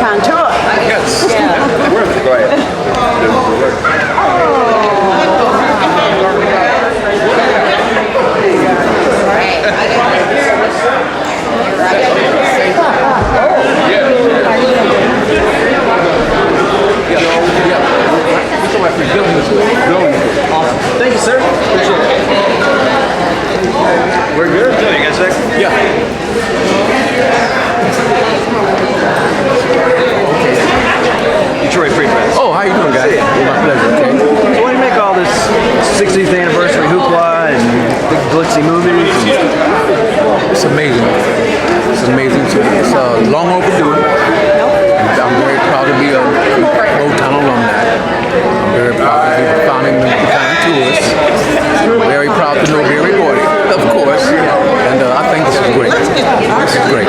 Motown tour. Yes. Yeah. Go ahead. Awesome. Thank you, sir. Appreciate it. We're good. You got a sec? Yeah. Detroit Free Press. Oh, how you doing, guys? My pleasure. Okay. So why do you make all this 60th anniversary hoopla and big glitzy movies? It's amazing. It's amazing. It's long overdue. I'm very proud to be a Motown alumni. I'm very proud to be the founding Motown tourist. Very proud to know Barry Gordy, of course. And I think this is great. This is great.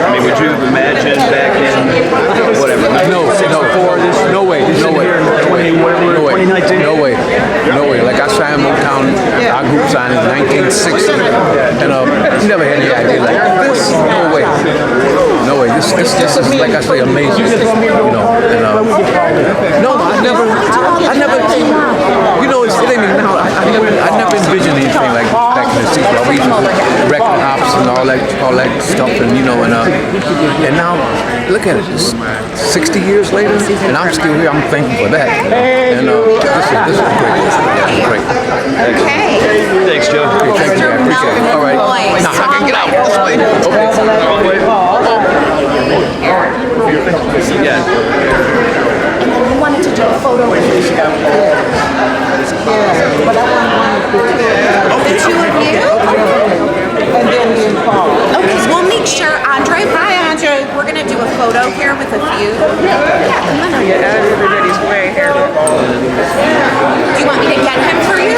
I mean, would you imagine back in whatever? No way. No way. 2019? No way. Like I signed Motown, our group signed in 1960, and never had any idea like this. No way. This is, like I say, amazing. You know, and no, I never. You know, it's hitting me now. I never envisioned anything like back in the '60s. We used to record hops and all that stuff, and and now look at it. It's 60 years later, and I'm still here. I'm thankful for that. And this is great. Yeah, great. Okay. Thanks, Joe. Okay, thank you. I appreciate it. All right. Now I can get out this way. Okay. Yeah. We wanted to do a photo with you. But I want The two of you? and then you and Paul. Okay, so we'll make sure, Andre, hi Andre, we're gonna do a photo here with a few. Yeah, come on. Everybody's way here. Do you want me to get him for you?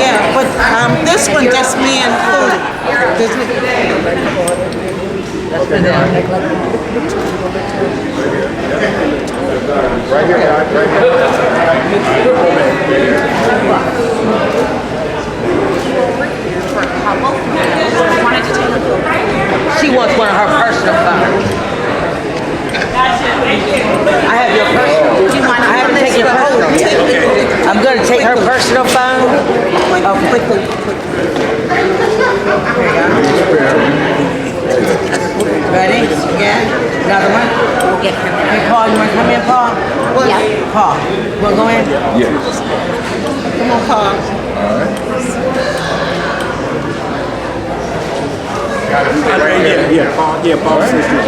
Yeah, but this one just me and Foodie. For a couple. Wanted to take a photo. She wants one of her personal phones. I have your personal. Do you want I haven't taken your personal yet. I'm going to take her personal phone. Oh, quickly. Ready? Yeah. Another one? Get him. Hey, Paul, you want to come in, Paul? Yeah. Paul, you want to go in? Yes. Come on, Paul. Paul sister.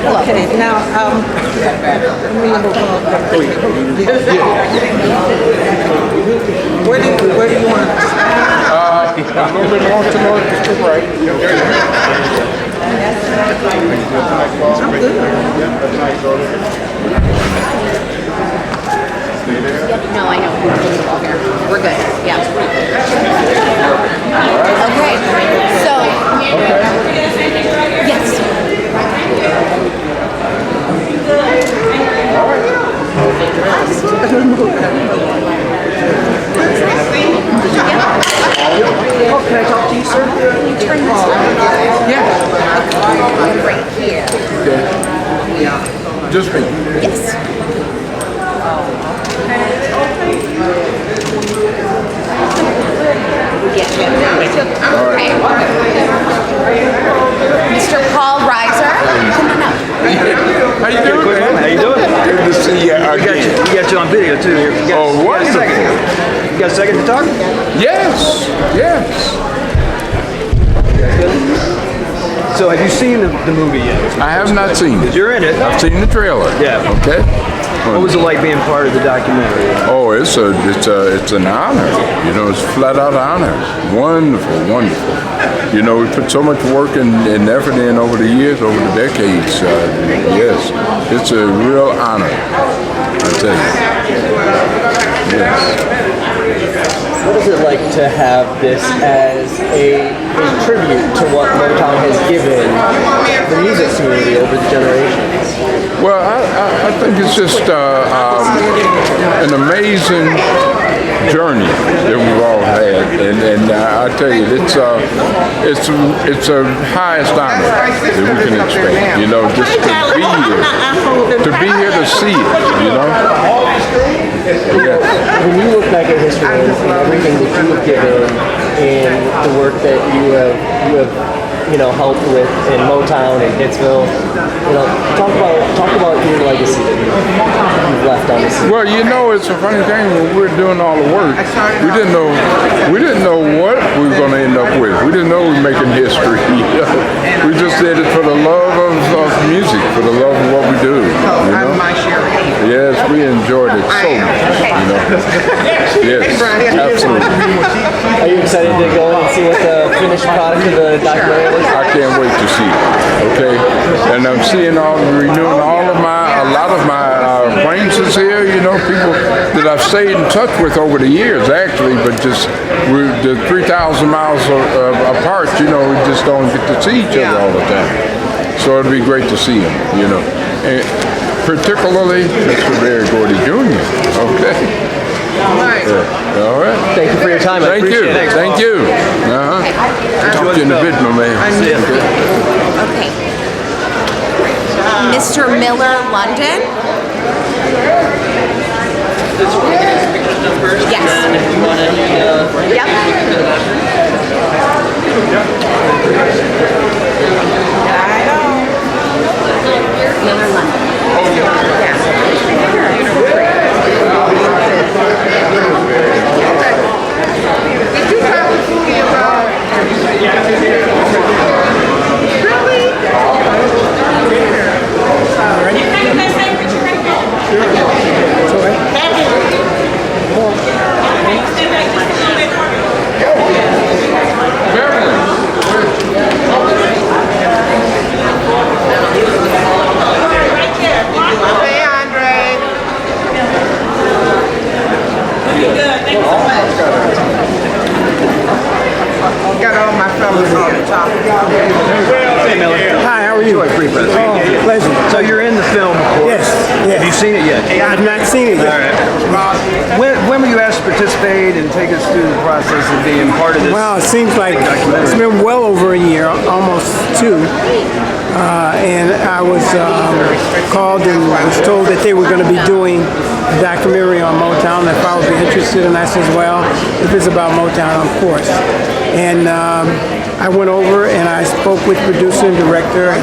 Okay, now, where do you want? A little bit more to the right. No, I know. We're good. Yeah. Okay. So. Yes. Can I talk to you, sir? You turn this way. Yeah. Right here. Okay. Just me. Yes. Okay. Mr. Paul Reiser, come on up. How you doing, man? How you doing? Good to see you again. We got you on video too here. You got a wonderful. second? You got a second to talk? Yes. So have you seen the movie yet? I have not seen it. You're in it. I've seen the trailer. Yeah. Okay. What was it like being part of the documentary? Oh, it's an honor. You know, it's flat out honor. Wonderful. You know, we put so much work and effort in over the years, over the decades. Yes, it's a real honor. I tell you. Yes. What is it like to have this as a tribute to what Motown has given the music community over the generations? Well, I think it's just an amazing journey that we've all had, and I tell you, it's a highest honor that we can expect. You know, just to be here to see it. You know. Yeah. When you look back at history and everything that you have given in the work that you have helped with in Motown and Hitsville, talk about your legacy that you've left on this. Well, you know, it's a funny thing when we're doing all the work. We didn't know what we were going to end up with. We didn't know we were making history. We just did it for the love of music, for the love of what we do. You know? Yes, we enjoyed it so much. You know. Yes, absolutely. Are you excited to go and see what the finished product of the documentary looks like? I can't wait to see it. Okay, and I'm seeing renewing a lot of my acquaintances here. You know, people that I've stayed in touch with over the years, actually, but just we're the 3,000 miles apart. You know, we just don't get to see each other all the time. So it'd be great to see them. You know, and particularly Mr. Barry Gordy Jr. Okay. All right. Yeah. All right. Thank you for your time. Thank you. Thank you. Talk to you in a bit, my man. Okay. Mr. Miller, London. Yes. Yep. Miller, London. Got all my fellas on the top. Hey, Miller. Hi, how are you? Pleasure. Pleasure. So you're in the film, of course. Yes. Have you seen it yet? I've not seen it All yet. right. When were you asked to participate and take us through the process of being part of this? Well, it seems like documentary? it's been well over a year, almost two. And I was called and was told that they were going to be doing a documentary on Motown, if I would be interested. And I said, well, if it's about Motown, of course. And I went over and I spoke with producer and director, and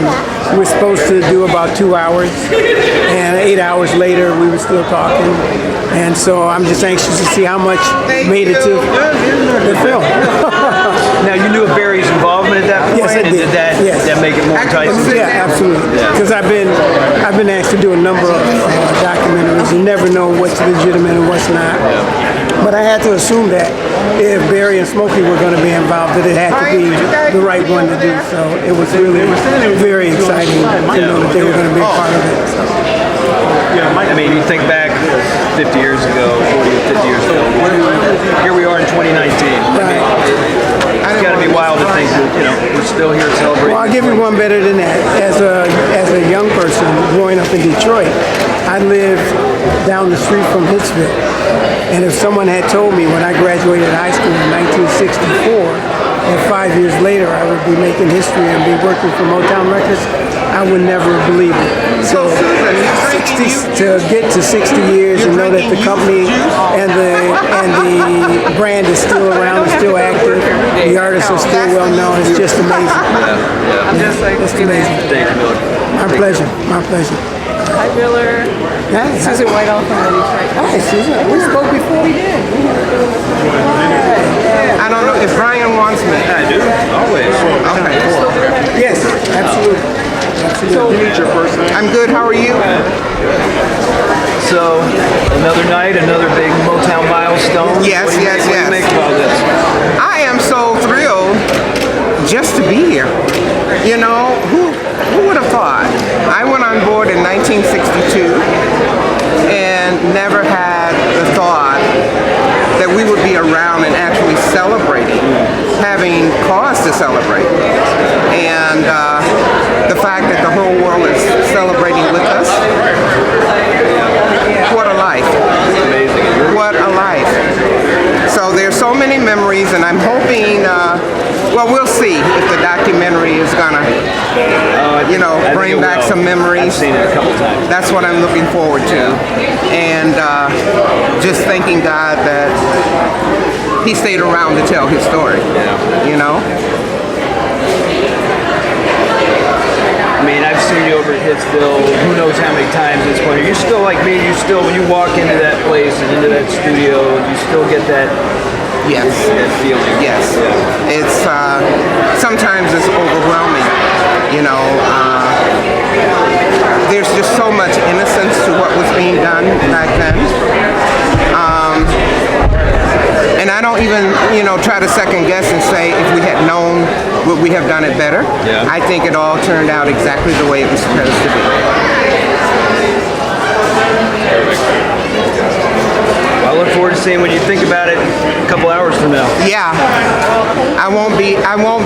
we were supposed to do about 2 hours. And 8 hours later, we were still talking. And so I'm just anxious to see how much made it to the film. Now, you knew of Barry's involvement at that point? Yes, I and did. Did that make it more enticing? Yeah, absolutely. Because I've been asked to do a number of documentaries. You never know what's legitimate and what's not. But I had to assume that if Barry and Smokey were going to be involved, that it had to be the right one to do. So it was really very exciting to know that they were going to be a part of it. So. I mean, you think back 50 years ago, 40 or 50 years ago. Here we are in 2019. Right. It's got to be wild to think that, we're still here celebrating. Well, I'll give you one better than that. As a young person growing up in Detroit, I lived down the street from Hitsville. And if someone had told me when I graduated high school in 1964 that 5 years later I would be making history and be working for Motown Records, I would never believe it. So to get to 60 years and know that the company and the brand is still around, is still active, the artists are still well known, it's just amazing. It's amazing. Thank you, Miller. My pleasure. My pleasure. Hi, Miller. Hi. Susan Whitehall from the Detroit. Hi, Susan. We spoke before. We did. I don't know if Brian wants me. I do. Always. Okay. Yes, absolutely. Absolutely. I'm good. How are you? So, another night, another big Motown milestone. Yes, What do you make of all this? I am so thrilled just to be here. Who would have thought? I went on board in 1962 and never had the thought that we would be around and actually celebrating, having cause to celebrate. And the fact that the whole world is celebrating with us, what a life. Amazing. what a life. So there's so many memories, and I'm hoping, well, we'll see if the documentary is gonna, bring back some memories. I've seen it a couple times. That's what I'm looking forward to. And just thanking God that he stayed around to tell his story, you know? I mean, I've seen you over at Hitsville, who knows how many times at this point. You're still like me, when you walk into that place and into that studio, you still get that, Yes. that feeling. Yes. It's, sometimes it's overwhelming, you know. There's just so much innocence to what was being done back then. And I don't even, try to second guess and say if we had known, would we have done it better? Yeah. I think it all turned out exactly the way it was supposed to be. I look forward to seeing what you think about it a couple hours from now. Yeah. I won't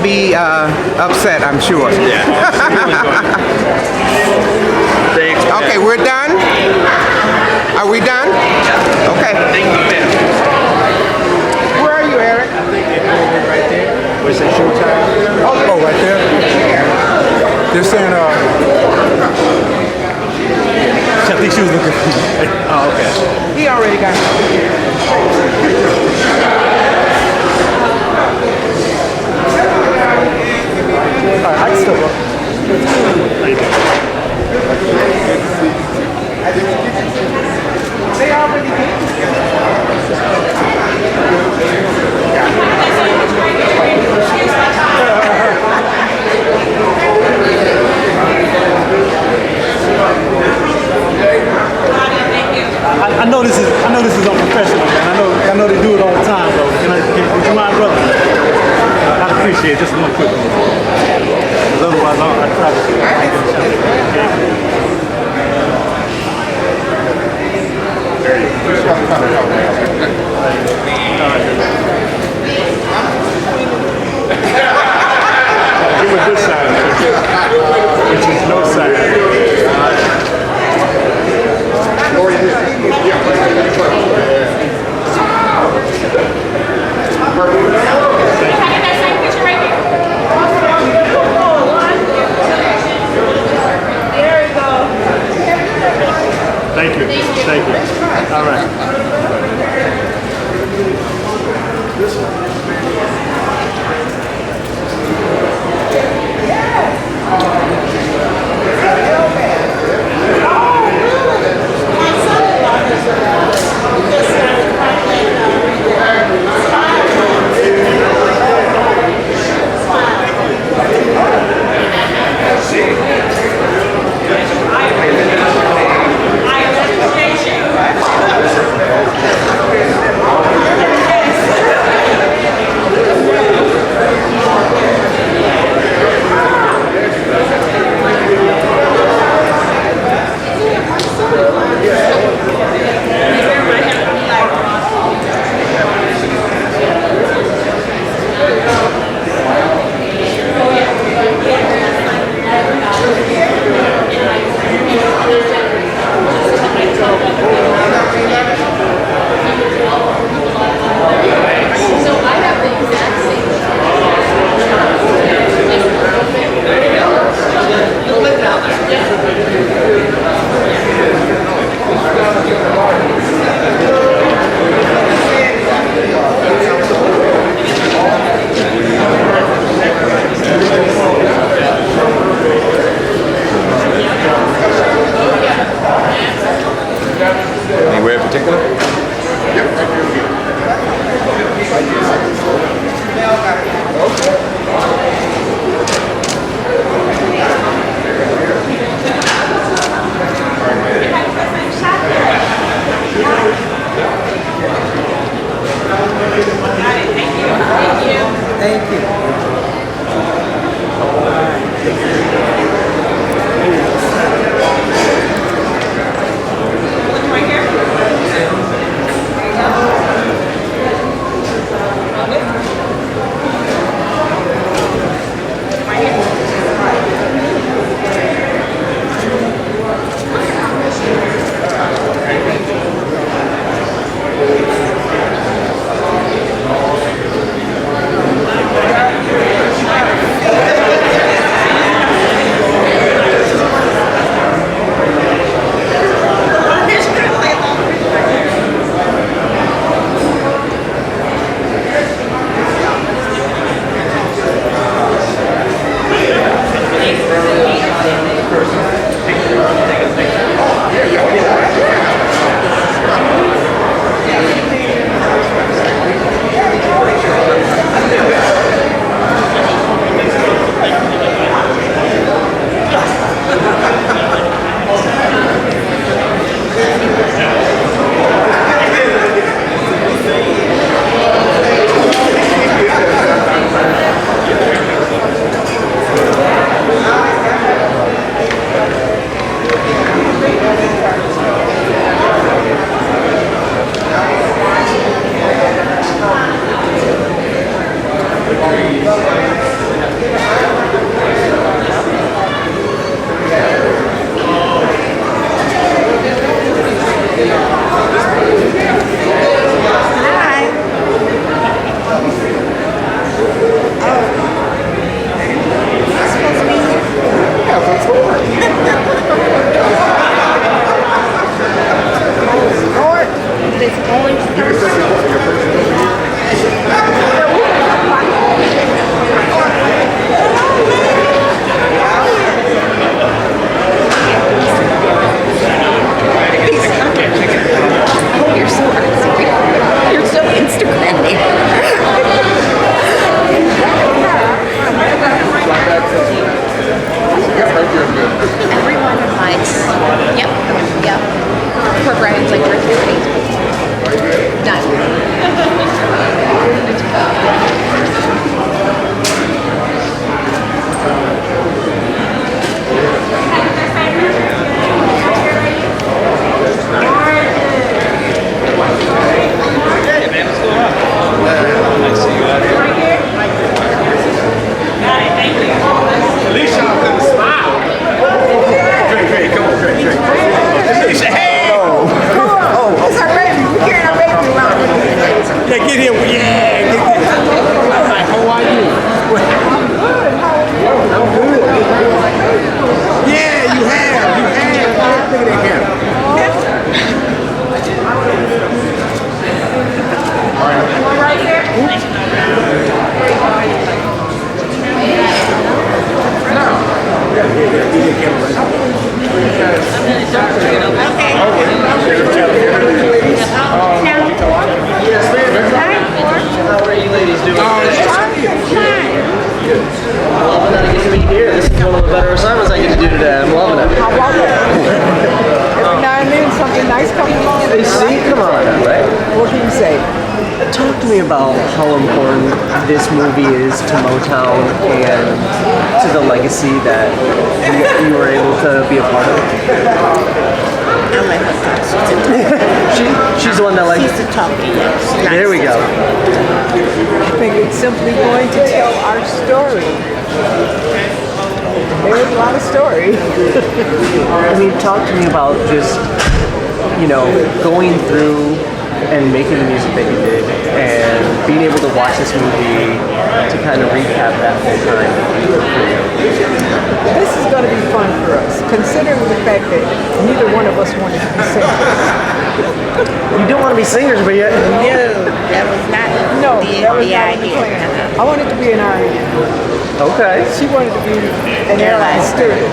be upset, I'm sure. Yeah. Thanks. Okay, we're done? Are we done? Okay. Where are you, Eric? Right there. Where's that showtime? Oh, right there. They're saying, I think she was looking for you. Oh, okay. He already got it. All right, I can still go. They already did. I know this is unprofessional, man. I know they do it all the time, though. Would you mind, brother? I'd appreciate it. Just one quick one. 'Cause otherwise, I'd try Give me this side, which is no side. Thank you. Thank you. All right. Anywhere in particular? Thank you. me about how important this movie is to Motown and to the legacy that you were able to be a part of. I'll let her talk. She's the one that likes. She's the talker. There we go. I think it's simply going to tell our story. There's a lot of story. I mean, talk to me about just, going through and making the music that you did and being able to watch this movie to kind of recap that whole time. This is going to be fun for us, considering the fact that neither one of us wanted to be singers. You don't want to be singers, but yet. No, that was not No, the, that was the not in the idea. plan. I wanted to be an RN. Okay. She wanted to be an airline stewardess.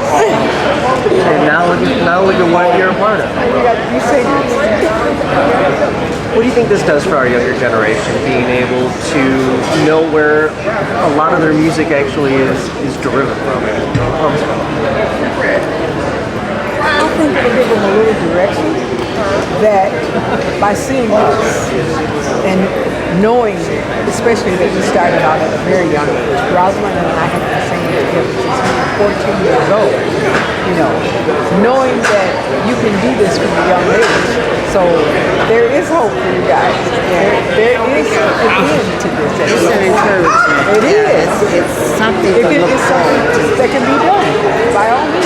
And now look at what you're a part of. We got to be singers. What do you think this does for our younger generation, being able to know where a lot of their music actually is driven from, comes from? I think it'll give them a little direction that by seeing this and knowing, especially that we started out at a very young age. Rosalind and I have been singing together since we were 14 years old. Knowing that you can do this from a young age. So there is hope for you guys. There is an end to this. It's an encouragement. It is. It's something If to it look is something forward to. that can be done, by all means.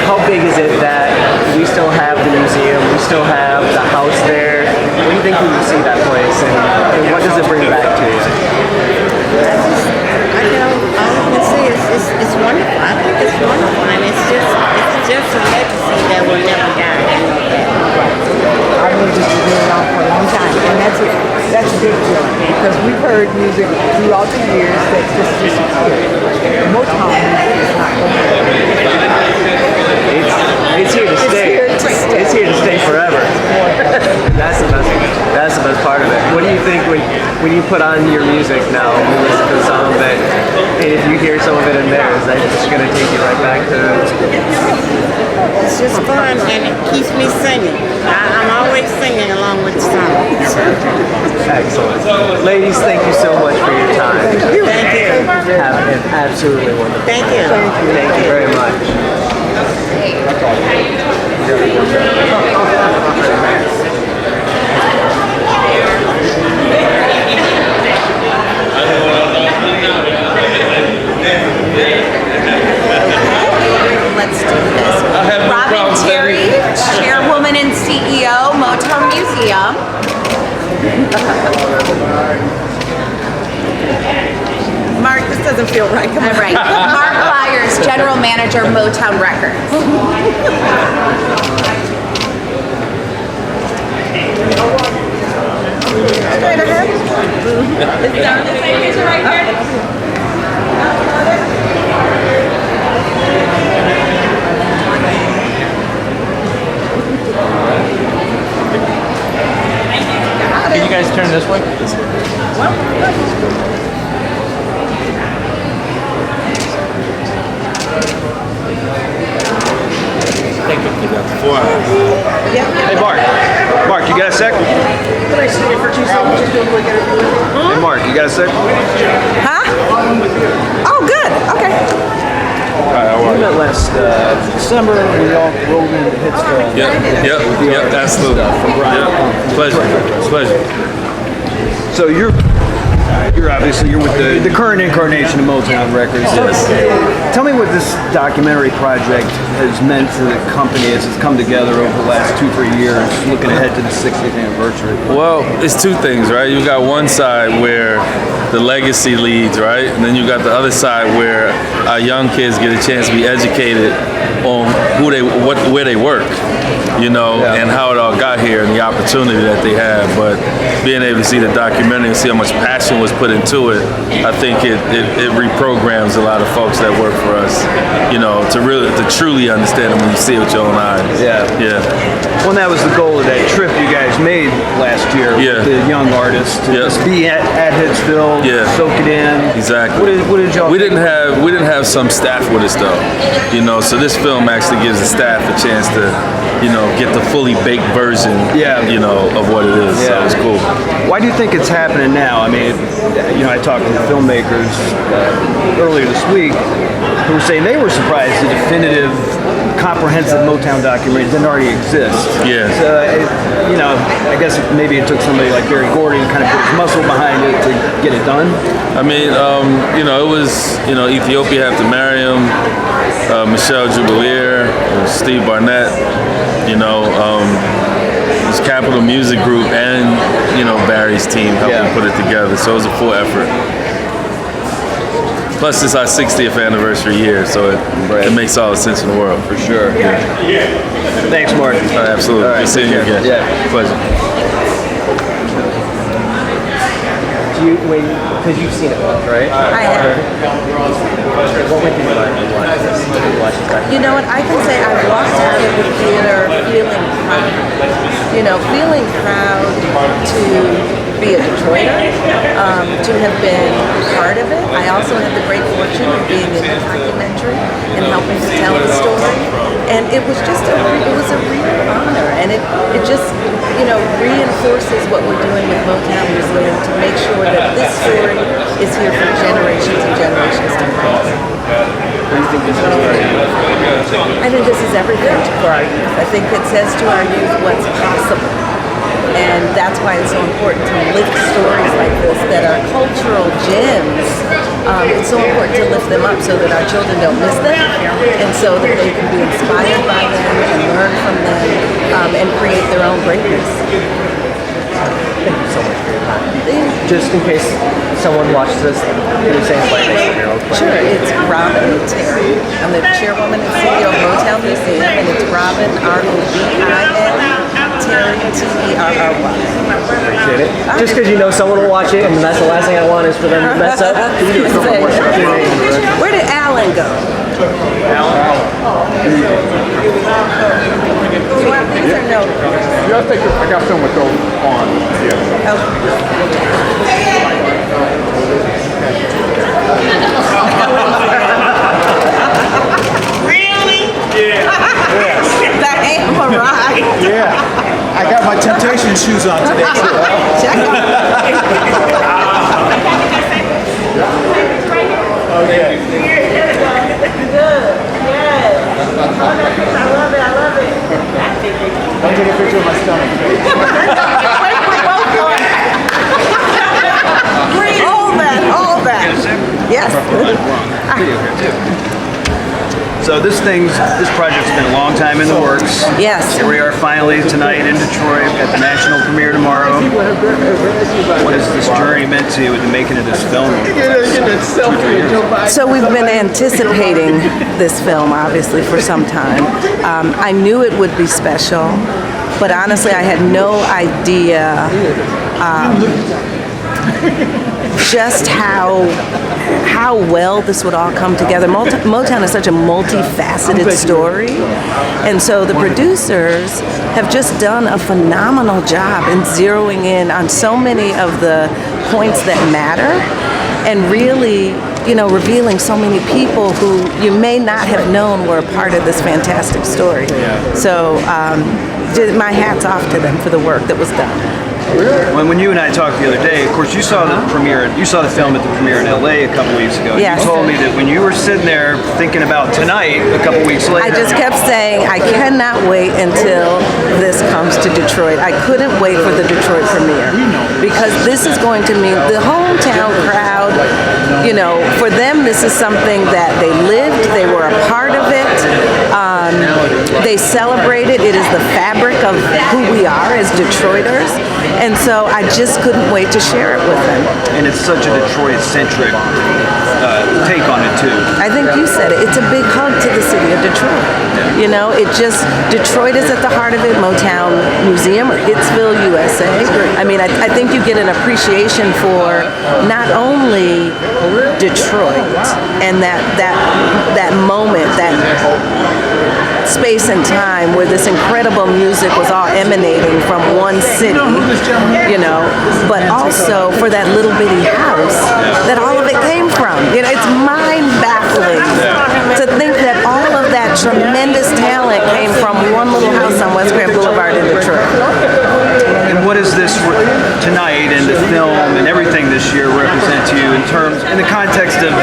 How big is it that we still have the museum, we still have the house there? What do you think when you see that place, and what does it bring back to you? All I can say is it's wonderful. I think it's wonderful, and it's just a legacy that will never die. Our music has been around for a long time, and that's a big deal because we've heard music throughout the years that just disappeared. Motown music is not going It's here to stay. It's here to stay forever. That's the best part of it. What do you think when you put on your music now and you listen to some of it, and if you hear some of it in there, is that just going to take you right back to? It's just fun, and it keeps me singing. I'm always singing along with the song. Excellent. Ladies, thank you so much for your time. Thank you. Have an absolutely wonderful. Thank you. Thank you very much. Let's do this. Robin Terry, Chairwoman and CEO, Motown Museum. Mark, this doesn't feel right. All right. Mark Byers, General Manager, Motown Records. Straight ahead. It's down the same right here. Can you guys turn this way? This way. Hey, Mark, you got a sec? Can I see you for 2 seconds? Just do a quick interview. Hey, Mark, you got a sec? Huh? Oh, good. Okay. We met last December. We all rolled into Hitsville. Yep, absolutely. Yeah. Pleasure. So you're obviously with the current incarnation of Motown Records. Tell me what this documentary project has meant to the company as it's come together over the last 2-3 years, looking ahead to the 60th anniversary. Well, it's two things, right? You got one side where the legacy leads, right? And then you got the other side where our young kids get a chance to be educated on where they work, and how it all got here and the opportunity that they have. But being able to see the documentary and see how much passion was put into it, I think it reprograms a lot of folks that work for us, to truly understand them when you see it with your own eyes. Yeah. Well, that was the goal of that trip you guys made last year with the young artists to just be at Hitsville, soak it in. Exactly. What did y'all? We didn't have some staff with us though, so this film actually gives the staff a chance to, get the fully baked version, of what it is. So it's cool. Why do you think it's happening now? I mean, I talked to filmmakers earlier this week who were saying they were surprised the definitive, comprehensive Motown documentary didn't already exist. Yeah. So, I guess maybe it took somebody like Barry Gordy to kind of put his muscle behind it to get it done. I mean, it was, Ethiopia Have to Marry Him, Michelle Jubileer, Steve Barnett, this Capitol Music Group and, Barry's team helping put it together. So it was a full effort. Plus, it's our 60th anniversary year, so it makes all the sense in the world. For sure. Thanks, Mark. Absolutely. Good seeing you again. Yeah. Pleasure. Because you've seen it once, right? I have. What went through your mind when you watched this? You know what? I can say I walked out of the theater feeling proud. Feeling proud to be a Detroiter, to have been part of it. I also had the great fortune of being in the documentary and helping to tell the story. And it was just a real honor. And it just, reinforces what we're doing with Motown Museum to make sure that this story is here for generations and generations to come. What do you think this is for you? I think this is everything for our youth. I think it says to our youth what's possible. And that's why it's so important to lift stories like this that are cultural gems. It's so important to lift them up so that our children don't miss them and so that they can be inspired by them and learn from them and create their own greatness. Thank you so much for your time. Just in case someone watches this, can you say something real quick? Sure, it's Robin Terry. I'm the chairwoman and CEO of Motown Museum, and it's Robin, R-O-B-I-N, Terry, T-E-R-R-Y. Appreciate it. Just because someone will watch it, and that's the last thing I want is for them to mess up. Where did Alan go? Do you want these or no? I got film with those on. Really? Yeah. That ain't right. Yeah. I got my Temptation shoes on today too. Check Okay. Good. Yes. I love it. Don't take a picture of my stomach. All that. Yes. So this project's been a long time in the works. Yes. Here we are finally tonight in Detroit at the national premiere tomorrow. What has this journey meant to you with the making of this film? So we've been anticipating this film, obviously, for some time. I knew it would be special, but honestly, I had no idea just how well this would all come together. Motown is such a multifaceted story, and so the producers have just done a phenomenal job in zeroing in on so many of the points that matter and really, revealing so many people who you may not have known were a part of this fantastic story. So my hat's off to them for the work that was done. When you and I talked the other day, of course, you saw the film at the premiere in LA a couple weeks ago. Yes. You told me that when you were sitting there thinking about tonight a couple weeks later. I just kept saying, I cannot wait until this comes to Detroit. I couldn't wait for the Detroit premiere because this is going to mean the hometown crowd, for them, this is something that they lived, they were a part of it. They celebrate it. It is the fabric of who we are as Detroiters. And so I just couldn't wait to share it with them. And it's such a Detroit-centric take on it, too. I think you said it. It's a big hug to the city of Detroit. Detroit is at the heart of it. Motown Museum, or Hitsville, USA. I mean, I think you get an appreciation for not only Detroit and that moment, that space and time where this incredible music was all emanating from one city, but also for that little bitty house that all of it came from. It's mind-baffling to think that all of that tremendous talent came from one little house on West Grand Boulevard in Detroit. And what does this tonight and the film and everything this year represent to you in the context of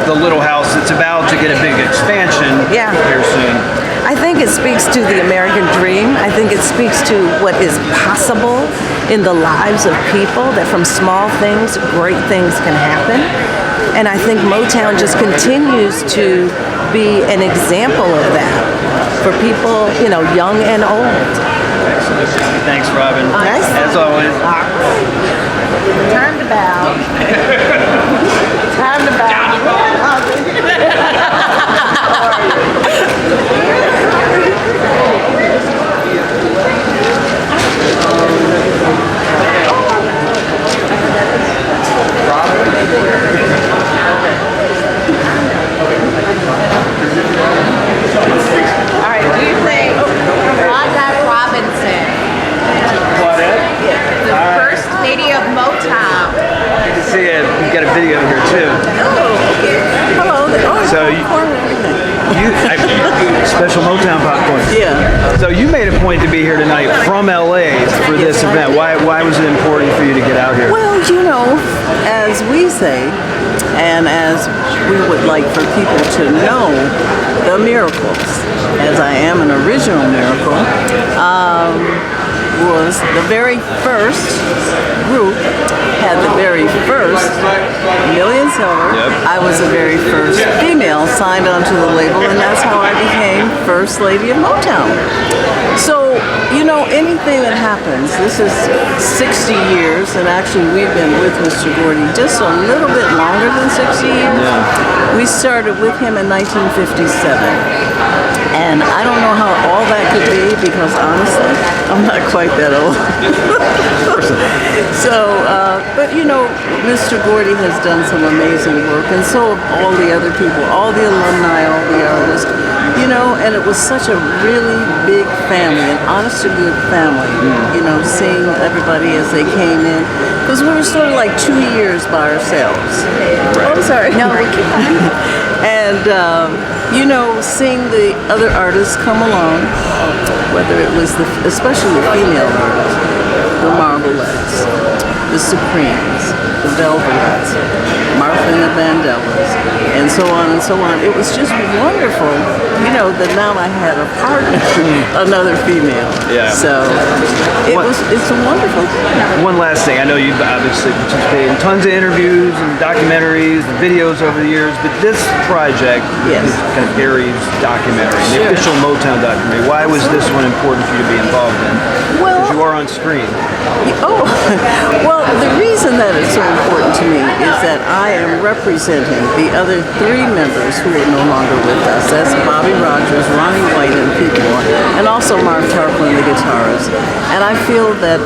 the little house that's about to get a big expansion here soon? I think it speaks to the American dream. I think it speaks to what is possible in the lives of people, that from small things, great things can happen. And I think Motown just continues to be an example of that for people, young and old. Thanks, Robin. Nice. As always. Time to bow. Time to bow. All right, do you think Claudette Robinson, the first lady of Motown? You can see it. We've got a video here too. Hello. So special Motown popcorn. Yeah. So you made a point to be here tonight from LA for this event. Why was it important for you to get out here? Well, as we say, and as we would like for people to know, the miracles, as I am an original miracle, was the very first group, had the very first million sellers. Yep. I was the very first female signed onto the label, and that's how I became First Lady of Motown. So, anything that happens, this is 60 years, and actually we've been with Mr. Gordy just a little bit longer than 60 years. Yeah. We started with him in 1957. And I don't know how all that could be, because honestly, I'm not quite that old. So, but Mr. Gordy has done some amazing work, and so have all the other people, all the alumni, all the artists, and it was such a really big family, an honest to good family, seeing everybody as they came in, because we were sort of like 2 years by ourselves. Oh, I'm sorry. No, we keep And, seeing the other artists come along, whether it was especially the female artists, the Marvelettes, the Supremes, the Velvets, Martha and the Vandellas, and so on and so on. It was just wonderful, that now I had a partner, another female. Yeah. So it's a wonderful thing. One last thing. I know you've obviously participated in tons of interviews and documentaries and videos over the years, but this project is kind of Gary's documentary, the official Motown documentary. Why was this one important for you to be involved in? Well, because you are on screen. Oh, well, the reason that it's so important to me is that I am representing the other 3 members who are no longer with us. That's Bobby Rogers, Ronnie White, and Pete Moore, and also Mark Tarplin, the guitarist. And I feel that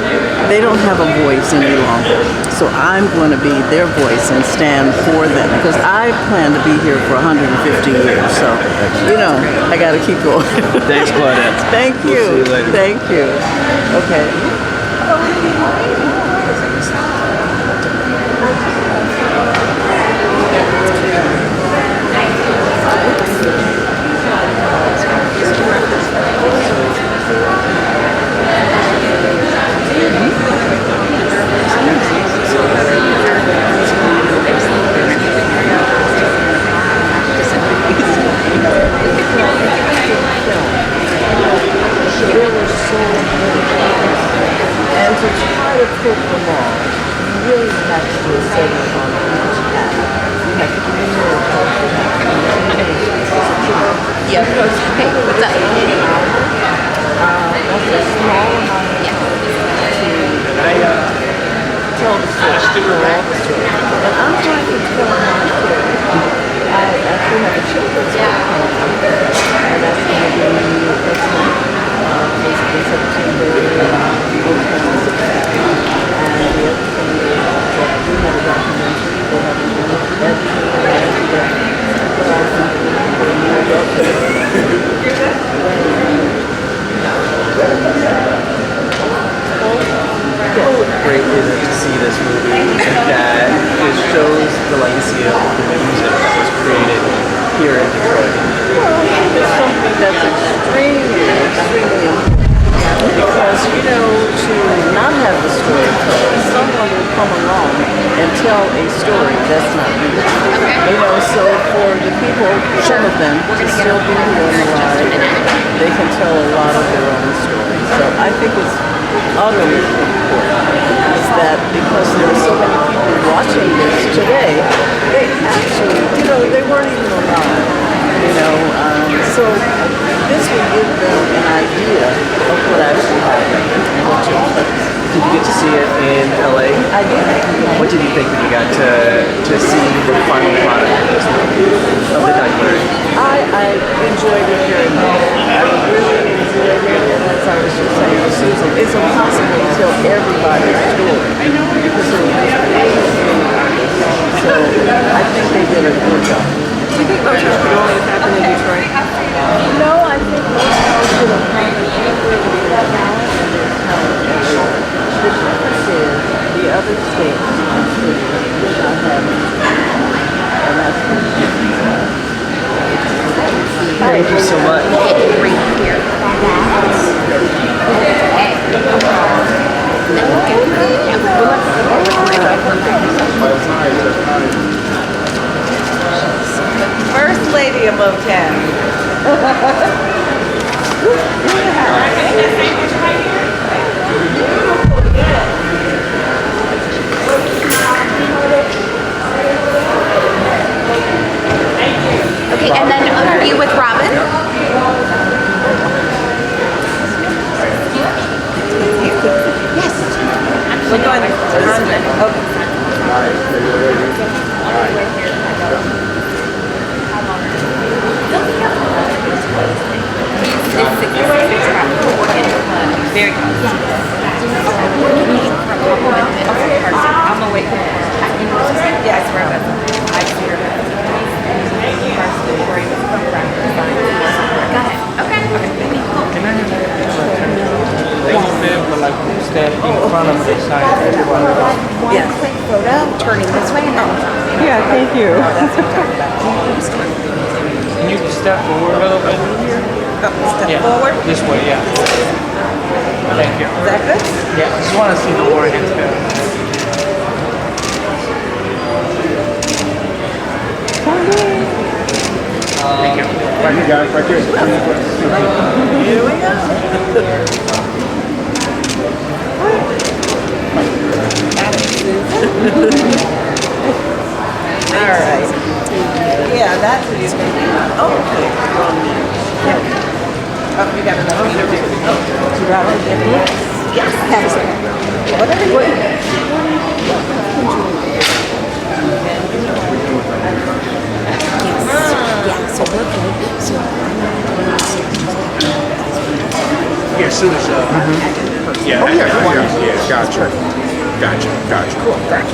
they don't have a voice any longer. So I'm going to be their voice and stand for them, because I plan to be here for 150 years. So, I got to keep going. Thanks, Claudette. Thank you. We'll see you later. Thank you. Okay. And to try to put them all, you really have to do a segment on each act. You have to do a little culture. Yeah, hey, what's up? That's a small amount of time to tell the story, all the story. And I'm trying to tell my story. I actually have a children's book coming out, and that's going to be next month, basically September, and the other thing is that we have a documentary, they have a new editor, but I think we're more Great to see this movie that it shows the legacy of the music that was created here in Detroit. Well, it's something think that's extremely, extremely important. Because, you know, to not have the story told, someone will come along and tell a story that's not real. You know, so for the people, some of them, to still be here on the ride, they can tell a lot of their own stories. So I think it's utterly important is that because there are so many people watching this today, they actually, you know, they weren't even alive. You know, so this will give them an idea of what actually happened and what took place. Did you get to see it in LA? I did. What did you think when you got to see the final product of this movie, of the documentary? I enjoyed it very much. I really enjoyed it, and as I was just saying to Susan, it's impossible to tell everybody's story because there was amazing. So I think they did a good job. Do you think Motown could only have happened in Detroit? No, I think Motown should have happened anywhere with their talent and their talent everywhere. The difference is the other states did not have it. And that's the difference. Thank you so much. First lady of Motown. Okay, and then are you with Robin? Yes. We're going to Very good. I'm gonna wait. Yes, right. Got it. Okay. Can I have but like stand in front of the sign everyone? Yes. Quick photo, turning this way and then. Yeah, thank you. Can you step forward a little bit? Step forward. This way, yeah. Thank you. Is that good? Yeah, I just want to see the organs better. Thank you. Right here, guys, right here. Here we go. All right. Yeah, that's what you're going to do. Oh, okay. Oh, you got another one? Oh, you got it? Yes. Whatever you want. Yeah, so we're good. So Yeah, as soon as, yeah. Oh, yeah, gotcha. Gotcha. Cool, gotcha.